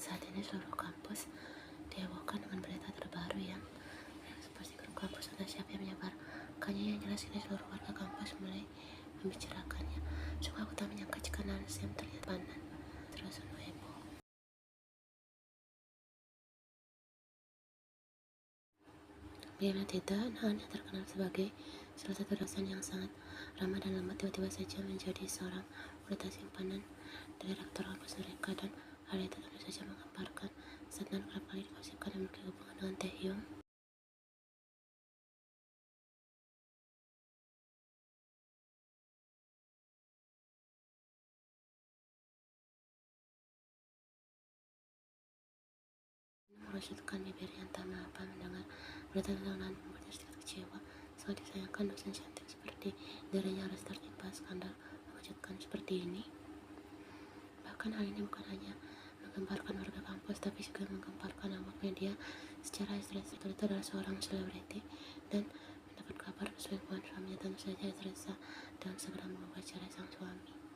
Saat ini seluruh kampus dihebohkan dengan berita terbaru yang pasti grup kampus atau siapa yang menyebarkannya. Yang jelas ini seluruh warga kampus mulai membicarakannya. Sungguh aku tak menyangka jika Nasdem terlihat panas terus heboh. Bagaimana tidak, Naan yang terkenal sebagai salah satu dosen yang sangat ramah dan lembut tiba-tiba saja menjadi seorang wanita simpanan dari rektor kampus mereka, dan hal itu tentu saja menggemparkan saat Naan kerap kali digosipkan dan memiliki hubungan dengan Taehyung. Merusutkan bibir yang tak apa mendengar berita tentang Naan, membuatnya sedikit kecewa. Sangat disayangkan dosen cantik seperti dirinya harus tertimpa skandal mengejutkan seperti ini. Bahkan hal ini bukan hanya menggemparkan warga kampus, tapi juga menggemparkan awak media secara Histresa itu adalah seorang selebriti, dan mendapat kabar selingkuhan suaminya. Tentu saja Histresa dengan segera mengubah cerai sang suami.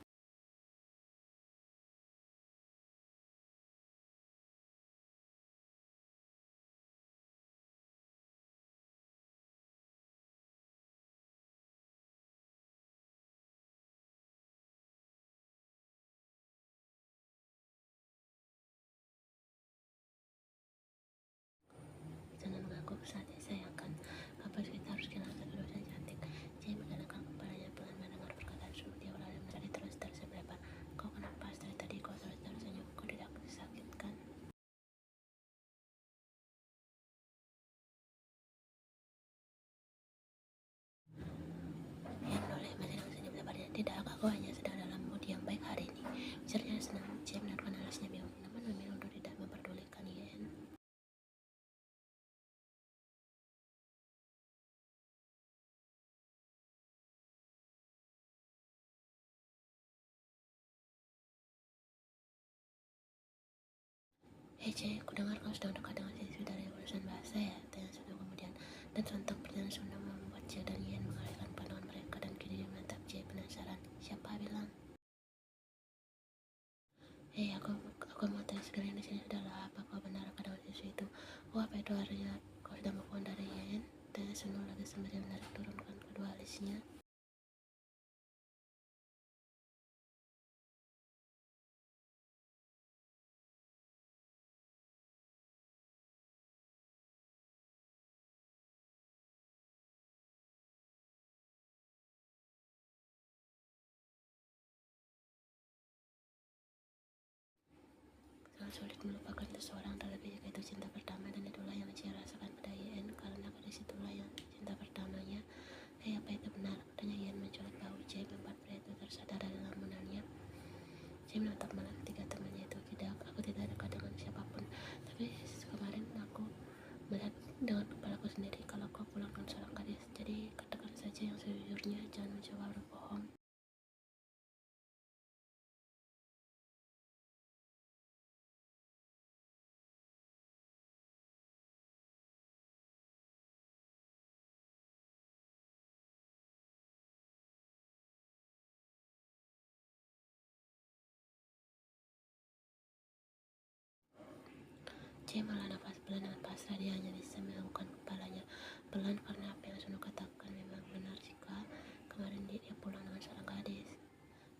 Jangan mengangguk saat disayangkan kabar kita harus kehilangan satu dosen cantik. Jay menggelengkan kepalanya pelan mendengar perkataan suami. Dia beralih menjadi terus tersenyum lebar. Kau kenapa? Dari tadi kau terus tersenyum. Kau tidak disakitkan? Yang menoleh masih dengan senyum lebarnya. Tidak, aku hanya sedang dalam mood yang baik hari ini. Ujarnya senang. Jay mendengarkan alasnya bingung, namun memilih untuk tidak memperdulikan Yen. Hei Jay, aku dengar kau sedang dekat dengan siswi dari urusan bahasa ya? Tanya Sunda kemudian. Dan sontak pertanyaan Sunda membuat Jay dan Yen mengalihkan pandangan mereka, dan kini dia menatap Jay penasaran. Siapa bilang? Hei, aku mau tes sekalian di sini adalah apa kau benar pada siswi itu? Oh, apa itu artinya kau sudah move on dari Yen? Tanya Sunda lagi sembari menarik turunkan kedua alisnya. Sangat sulit melupakan seseorang, terlebih jika itu cinta pertama, dan itulah yang Jay rasakan pada Yen, karena disitulah yang cinta pertamanya. Hei, apa itu benar? Tanya Yen menculik bahu Jay, membuat pria itu tersadar dari lamunannya. Jay menatap malah ketiga temannya itu. Tidak, aku tidak dekat dengan siapapun. Tapi kemarin aku melihat dengan kepalaku sendiri kalau kau pulang dengan seorang gadis. Jadi katakan saja yang sejujurnya, jangan mencoba berbohong. Jay malah nafas pelan dengan pasrah. Dia hanya bisa menganggukkan kepalanya pelan, karena apa yang Sunu katakan memang benar jika kemarin dia pulang dengan seorang gadis.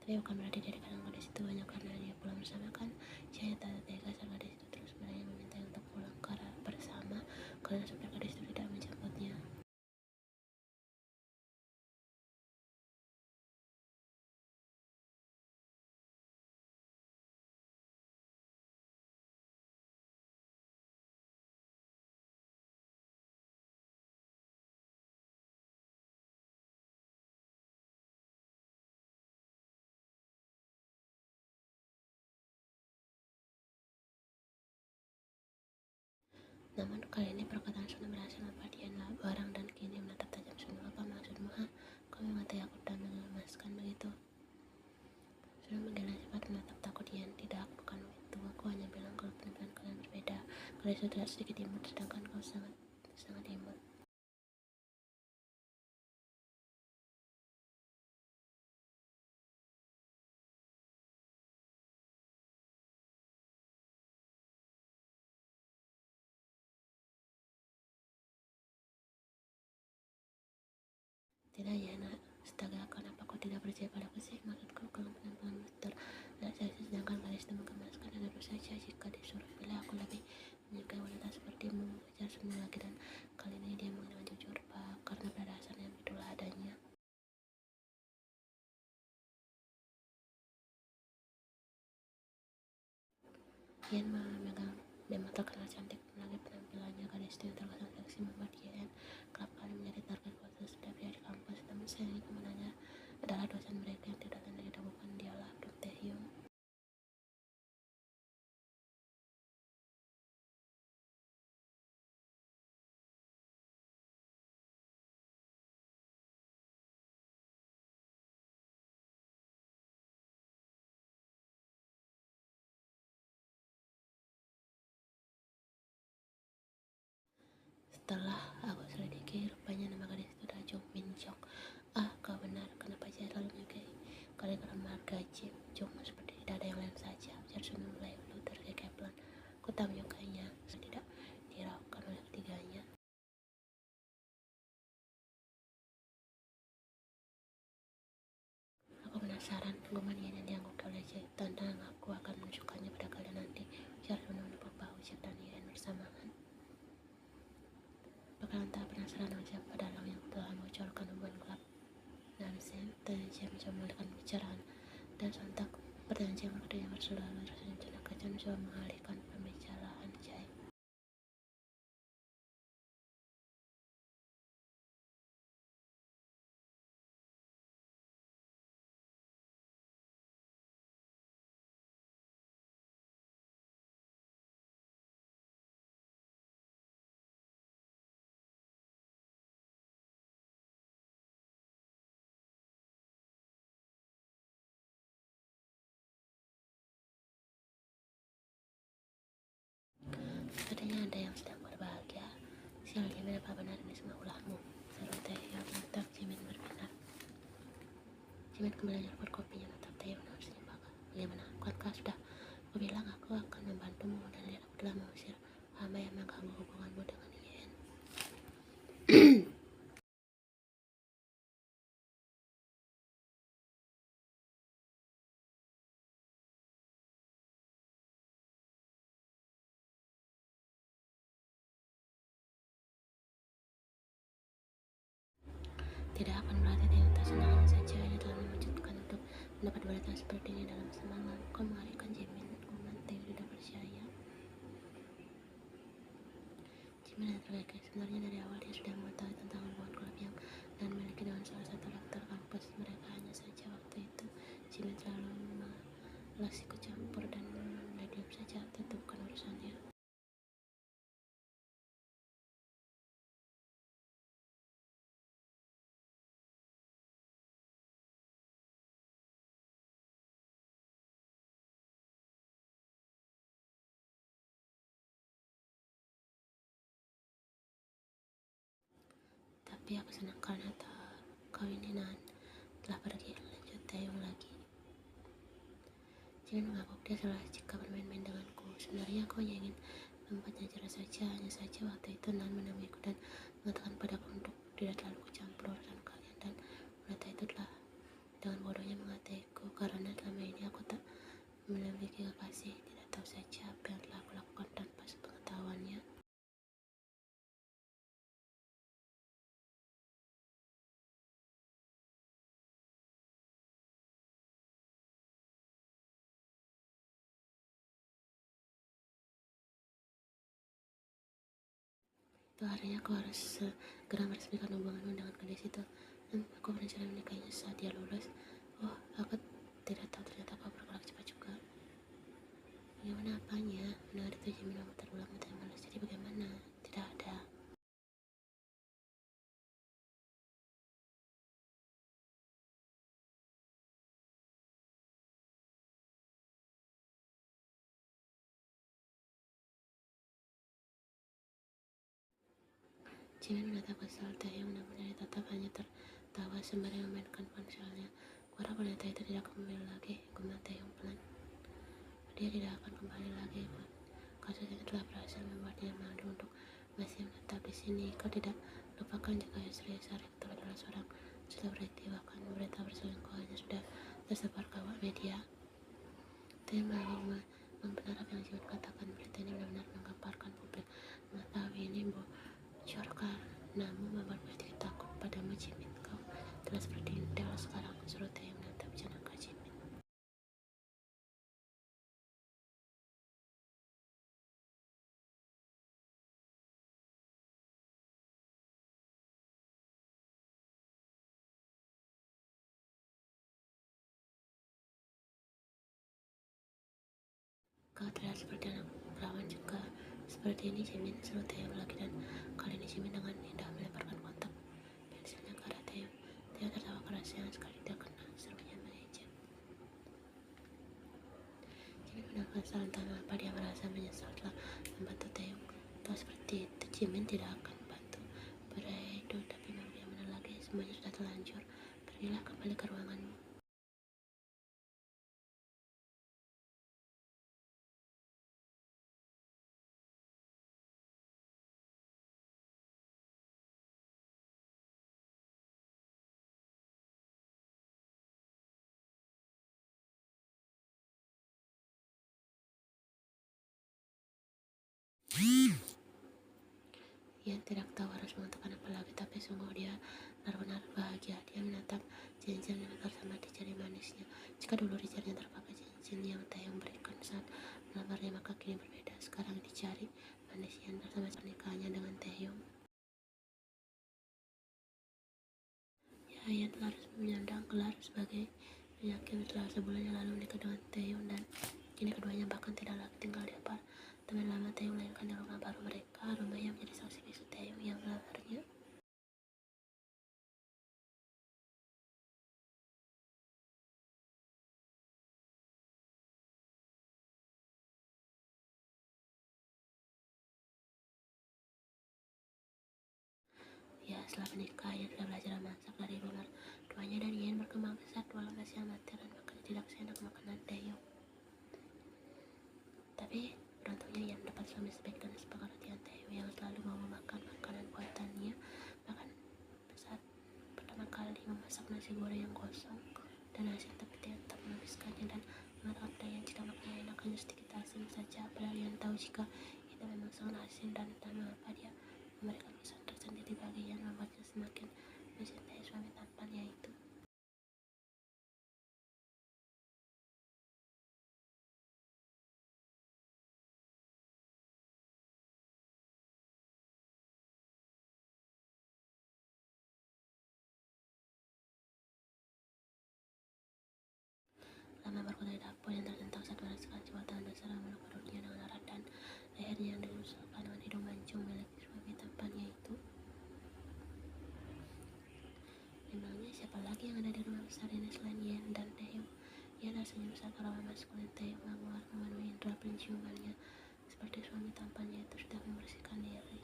Tapi bukan berarti dia dekat dengan gadis itu hanya karena dia pulang bersama, kan? Jay tak tega saat gadis itu terus meminta untuk pulang bersama, karena sebenarnya gadis itu tidak menjemputnya. Namun kali ini perkataan Sunu berhasil membuat dia barang, dan kini menatap tajam Sunu. Apa maksudmu? Kau memang takut dan mengemaskan begitu? Sunu menggila cepat menatap takut Yen. Tidak, bukan itu. Aku hanya bilang kalau penampilan kalian berbeda. Kalian sudah sedikit imut, sedangkan kau sangat sangat imut. Tidak ya nak, astaga, kenapa kau tidak percaya padaku sih? Maksudku, kalau penampilanmu terlihat seksi, sedangkan garis dan menggemaskan, dan tentu saja jika disuruh pilih, aku lebih menyukai wanita sepertimu. Ujar Sumi lagi, dan kali ini dia mengatakan jujur, Pak, karena pada dasarnya itulah adanya. Yen memang terkenal cantik, lagi penampilannya gadis itu yang terkesan seksi membuat Yen kerap kali menjadi target khusus setiap dia di kampus. Namun sayangnya kemenangannya adalah dosen mereka yang tidak lain lagi bukan dialah Kim Taehyung. Setelah aku selidiki, rupanya nama gadis itu adalah Jung Min Jong. Ah, kau benar. Kenapa saya selalu menyukai gara-gara marga Jim Jong seperti tidak ada yang lain saja. Ujar Sumi mulai Luther ke Kaplan. Aku tak menyukainya, tidak diraukan oleh ketiganya. Aku penasaran, pengumuman ini yang dianggap oleh J. Tantang aku akan menunjukkannya pada kalian nanti. Ujar Sumi menepuk bahu J dan Yen bersamaan. Bakalan tak penasaran dengan siapa dalang yang telah membocorkan hubungan gelap dan Sam. Dan J mencoba mengalihkan pembicaraan, dan sontak pertanyaan J yang selalu rasanya mencenangkan dan mencoba mengalihkan pembicaraan J. Sepertinya ada yang sedang berbahagia. Sial, Jimin, apa benar ini semua ulahmu? Seru Taehyung menatap Jimin berbinar. Jimin kembali menyeruput kopinya, menatap Taehyung dengan senyum bangga. Bagaimana? Bukankah sudah aku bilang aku akan membantumu, dan lihat aku telah mengusir hamba yang mengganggu hubunganmu dengan Yen. Tidak akan berarti Taehyung tak senang hanya saja ia telah memutuskan untuk mendapat berita seperti ini dalam semalam. Kau mengalihkan Jimin, kuman Taehyung tidak percaya. Jimin yang terkekeh, sebenarnya dari awal dia sudah mengetahui tentang hubungan gelap yang dan memiliki dengan salah satu rektor kampus mereka. Hanya saja waktu itu Jimin selalu malas ikut campur dan diam saja, itu bukan urusannya. Tapi aku senang karena kau ini telah pergi, lanjut Taehyung lagi. Jimin mengangguk, dia salah jika bermain-main denganku. Sebenarnya aku hanya ingin membuatnya cerah saja. Hanya saja waktu itu Nan menemuiku dan mengatakan padaku untuk tidak terlalu kucampur urusan kalian, dan wanita itu telah dengan bodohnya mengataku karena selama ini aku tak memiliki kekasih. Tidak tahu saja apa yang telah aku lakukan tanpa sepengetahuannya. Itu artinya aku harus segera meresmikan hubunganmu dengan gadis itu. Aku berencana menikahinya saat dia lulus. Oh, aku tidak tahu ternyata kau bergerak cepat juga. Bagaimana apanya? Mendengar itu Jimin memutar ulang mata yang malas. Jadi bagaimana? Tidak ada. Jimin menatap kesal Taehyung, namun dari tatap hanya tertawa sembari memainkan ponselnya. Kuharap wanita itu tidak kembali lagi, gumam Taehyung pelan. Dia tidak akan kembali lagi. Kasus ini telah berhasil membuatnya malu untuk masih menetap di sini. Kau tidak lupakan jika istri Rektor adalah seorang Setelah peristiwakan berita perselingkuhannya sudah tersebar ke awak media, Taeyong membenarkan yang Jimin katakan. Berita ini benar-benar menggemparkan publik. Mengetahui ini bocor karena membuat sedikit takut padamu Jimin. Kau telah seperti Del sekarang, suruh Taeyong dan tak bicara ke Jimin. Kau terlihat seperti anak perawan juga. Seperti ini Jimin, suruh Taeyong lagi, dan kali ini Jimin dengan indah melemparkan kotak pensilnya ke arah Taeyong. Taeyong tertawa keras yang sekali tidak kena serunya mengejek. Jimin menangkan saran tanpa apa, dia merasa menyesal telah membantu Taeyong. Tahu seperti itu Jimin tidak akan membantu pria itu, tapi mau dia mana lagi, semuanya sudah terlanjur. Pergilah kembali ke ruanganmu. Ia tidak tahu harus mengatakan apa lagi, tapi sungguh dia benar-benar bahagia. Dia menatap cincin yang bersama di jari manisnya. Jika dulu di jarinya terpakai cincin yang Taeyong berikan saat melamarnya, maka kini berbeda. Sekarang di jari manisnya bersama pernikahannya dengan Taeyong. Ya, ia telah resmi menyandang gelar sebagai penyakin setelah sebulan yang lalu menikah dengan Taeyong, dan kini keduanya bahkan tidak lagi tinggal di apartemen lama Taeyong, melainkan di rumah baru mereka, rumah yang menjadi saksi bisu Taeyong yang melamarnya. Ya, setelah menikah, ia sudah belajar memasak dari rumah tuanya, dan ia berkembang pesat walau masih amatir dan makan tidak seenak makanan Taeyong. Tapi beruntungnya ia mendapat suami sebaik dan sepengertian Taeyong yang selalu mau memakan makanan buatannya. Bahkan saat pertama kali memasak nasi goreng yang gosong dan asin, tapi Taeyong tetap menghabiskannya dan mengatakan Taeyong jika makannya enak hanya sedikit asin saja. Padahal ia tahu jika itu memang sangat asin, dan entah mengapa dia memberikan kesan tersendiri bagi yang membuatnya semakin mencintai suami tampannya itu. Lama berkutat di dapur yang tertentang saat merasakan jembatan dasar memeluk perutnya dengan erat, dan lehernya yang diusulkan dengan hidung mancung milik suami tampannya itu. Memangnya siapa lagi yang ada di rumah besar ini selain Yen dan Taeyong? Yen tersenyum saat aroma maskulin Taeyong menguat memenuhi indera penciumannya, seperti suami tampannya itu sudah membersihkan diri.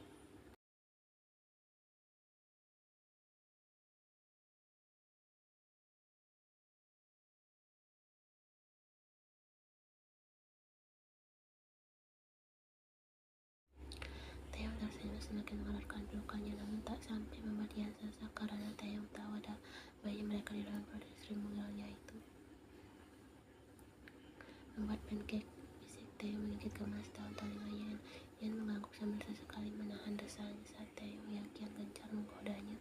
Taeyong tersenyum semakin mengalirkan pelukannya, namun tak sampai membuat Yen sesak, karena Taeyong tahu ada bayi mereka di dalam perut istri mungilnya itu. Membuat pancake, bisik Taeyong menggigit kemas daun telinga Yen. Yen mengangguk sambil sesekali menahan desanya saat Taeyong yang kian gencar menggodanya.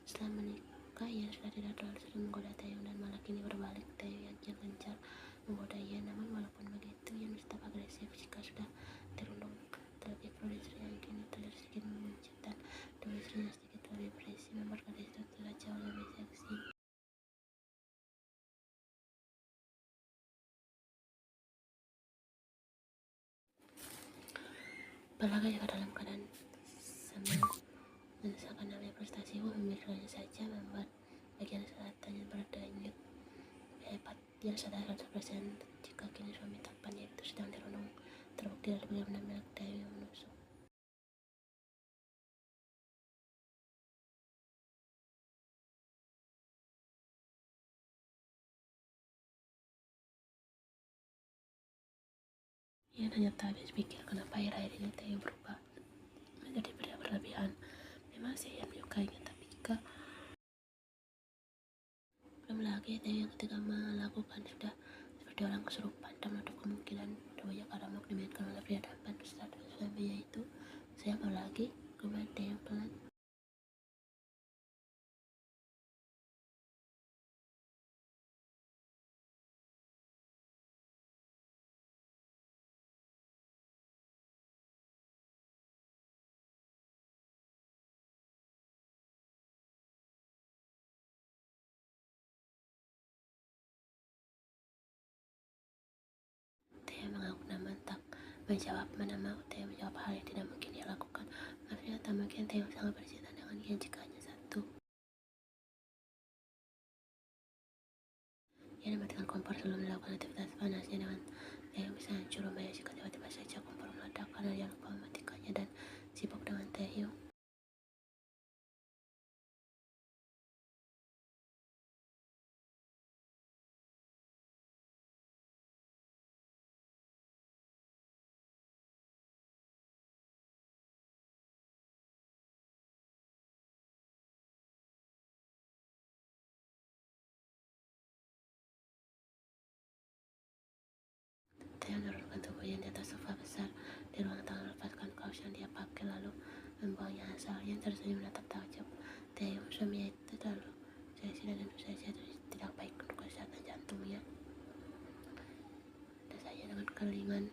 Setelah menikah, Yen sudah tidak terlalu sering menggoda Taeyong, dan malah kini berbalik. Taeyong yang kian gencar menggoda Yen, namun walaupun begitu, Yen tetap agresif jika sudah dirundung. Terlebih perut istrinya yang kini terlihat sedikit memuncit, dan tubuh istrinya sedikit lebih berisi, membuat gadis itu terlihat jauh lebih seksi. Apalagi jika dalam keadaan sama menyesalkan, namanya prestasi, memikirkannya saja membuat bagian selatannya berdenyut hebat. Dia sadar 100% jika kini suami tampannya itu sedang dirundung. Terbukti dari bagaimana milik Taeyong yang menusuk Ian hanya tak habis pikir kenapa akhir-akhir ini Theo berubah menjadi pria berlebihan. Memang sih Ian menyukainya, tapi jika belum lagi Theo yang ketika melakukan sudah seperti orang kesurupan dan menutup kemungkinan banyak aramak dimainkan oleh pria tampan status suaminya itu. Saya mau lagi kembali Theo pelan. Theo mengaku namun tak menjawab, mana mau Theo menjawab hal yang tidak mungkin dia lakukan. Maksudnya tak mungkin Theo sangat bercinta dengan Ian jika hanya satu. Ia mematikan kompor sebelum melakukan aktivitas panasnya dengan Theo bisa hancur rumahnya jika tiba-tiba saja kompor meledak karena dia lupa mematikannya dan sibuk dengan Theo. Theo menurunkan tubuhnya di atas sofa besar di ruang tengah, melepaskan kaos yang dia pakai lalu membuangnya asal. Yang tersenyum menatap takjub Theo. Suaminya itu terlalu seksi dan tentu saja itu tidak baik untuk kesehatan jantungnya. Desanya dengan kelingan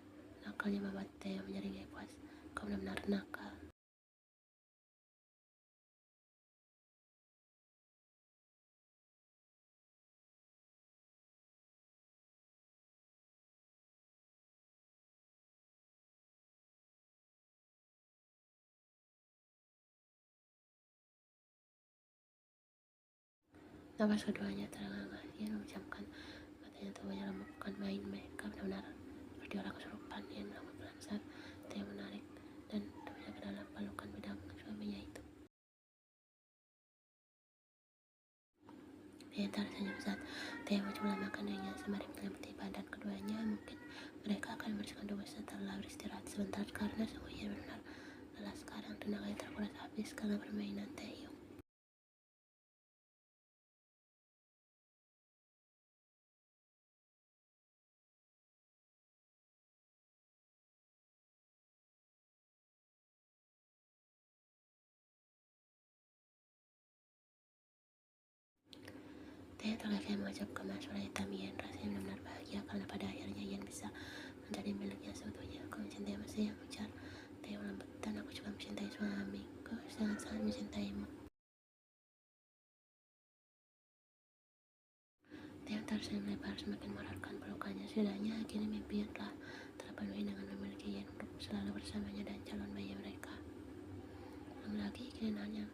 nakalnya membuat Theo menyeringnya puas. Kau benar-benar nakal. Napas keduanya terengah-engah. Ia mengucapkan matanya tubuhnya remuk, bukan main. Mereka benar-benar seperti orang kesurupan. Ia melakukan pelan saat Theo menarik dan tubuhnya ke dalam pelukan bedang suaminya itu. Dia tersenyum saat Theo mencoba makan dirinya sembari menyelimuti badan keduanya. Mungkin mereka akan membersihkan tubuh setelah beristirahat sebentar karena sungguh ia benar lelah sekarang. Tenaganya terkuras habis karena permainan Theo. Theo terlihat mengucapkan suara hitam Ian. Rasanya benar-benar bahagia karena pada akhirnya Ian bisa menjadi miliknya seutuhnya. Kau mencintai masih yang ujar Theo lembut, dan aku juga mencintai suamiku, sangat-sangat mencintaimu. Theo tersenyum lebar semakin merarkan pelukannya. Setidaknya kini mimpi yang telah terpenuhi dengan memiliki Ian untuk selalu bersamanya dan calon bayi mereka. Belum lagi keinginan yang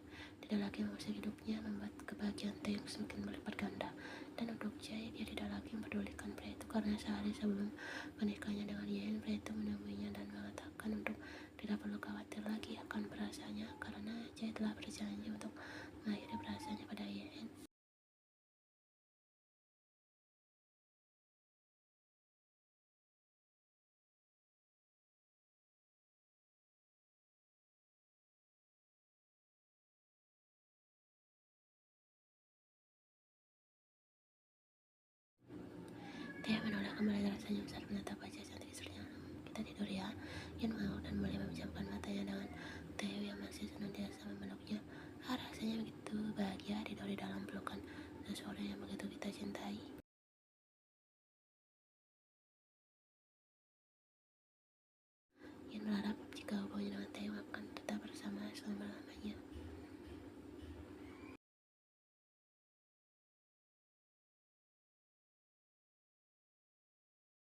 tidak lagi mengusik hidupnya membuat kebahagiaan Theo semakin berlipat ganda. Dan untuk Jay, dia tidak lagi mempedulikan pria itu karena sehari sebelum menikahnya dengan Ian, pria itu menemuinya dan mengatakan untuk tidak perlu khawatir lagi akan perasaannya karena Jay telah berjanji untuk mengakhiri perasaannya pada Ian. Dia menoleh kembali tersenyum saat menatap wajah cantik istrinya. Kita tidur ya. Ian mengangguk dan mulai memejamkan matanya dengan Theo yang masih senantiasa memeluknya. Rasanya begitu bahagia tidur di dalam pelukan seseorang yang begitu kita cintai.